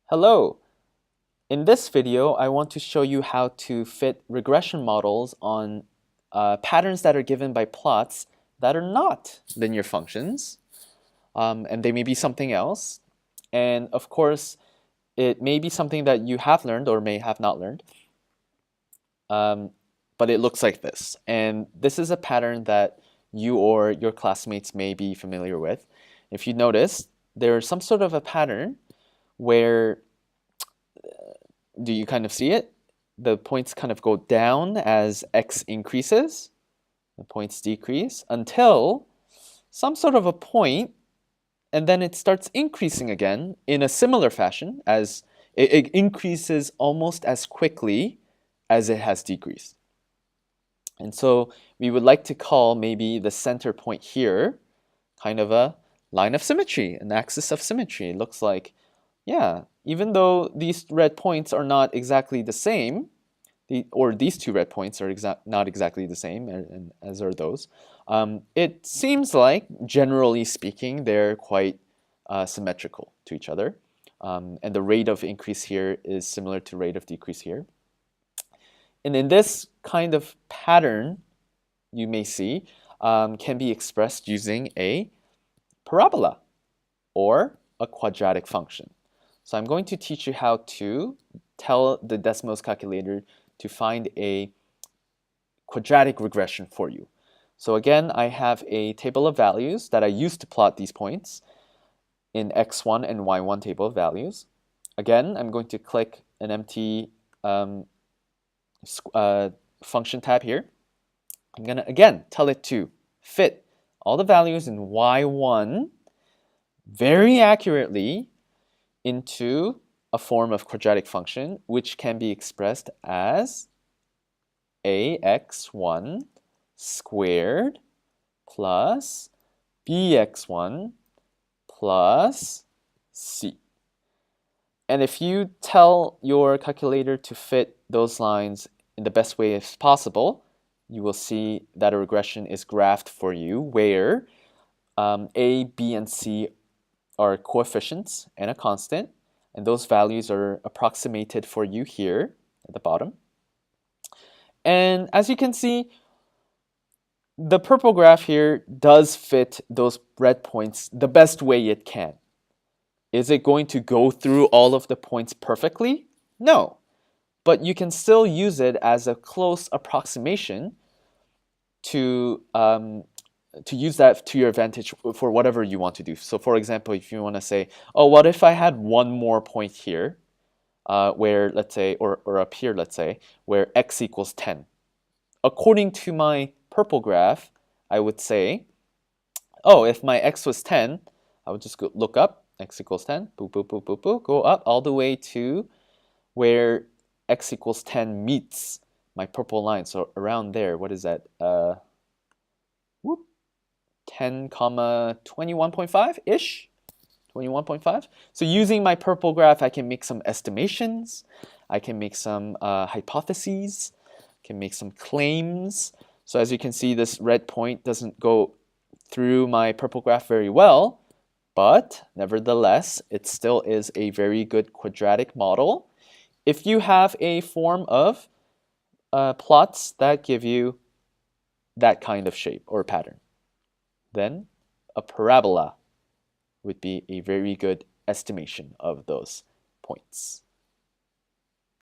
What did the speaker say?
Hello! In this video, I want to show you how to fit regression models on patterns that are given by plots that are not linear functions, and they may be something else. And of course, it may be something that you have learned or may have not learned, but it looks like this. And this is a pattern that you or your classmates may be familiar with. If you notice, there's some sort of a pattern where do you kind of see it? The points kind of go down as x increases. The points decrease until some sort of a point, and then it starts increasing again in a similar fashion as it increases almost as quickly as it has decreased. And so we would like to call maybe the center point here kind of a line of symmetry, an axis of symmetry. It looks like, yeah, even though these red points are not exactly the same, or these two red points are not exactly the same as are those, it seems like, generally speaking, they're quite symmetrical to each other. And the rate of increase here is similar to rate of decrease here. And in this kind of pattern, you may see, can be expressed using a parabola or a quadratic function. So I'm going to teach you how to tell the Desmos calculator to find a quadratic regression for you. So again, I have a table of values that I used to plot these points in x1 and y1 table of values. Again, I'm going to click an empty function tab here. I'm going to, again, tell it to fit all the values in y1 very accurately into a form of quadratic function, which can be expressed as ax1 squared plus bx1 plus c. And if you tell your calculator to fit those lines in the best way as possible, you will see that a regression is graphed for you where a, b, and c are coefficients and a constant, and those values are approximated for you here at the bottom. And as you can see, the purple graph here does fit those red points the best way it can. Is it going to go through all of the points perfectly? No, but you can still use it as a close approximation to use that to your advantage for whatever you want to do. So for example, if you want to say, oh, what if I had one more point here where, let's say, or up here, let's say, where x equals 10. According to my purple graph, I would say, oh, if my x was 10, I would just go look up, x equals 10, boop, boop, boop, boop, boop, go up all the way to where x equals 10 meets my purple line. So around there, what is that? 10 comma 21.5-ish, 21.5. So using my purple graph, I can make some estimations, I can make some hypotheses, can make some claims. So as you can see, this red point doesn't go through my purple graph very well, but nevertheless, it still is a very good quadratic model if you have a form of plots that give you that kind of shape or pattern. Then a parabola would be a very good estimation of those points.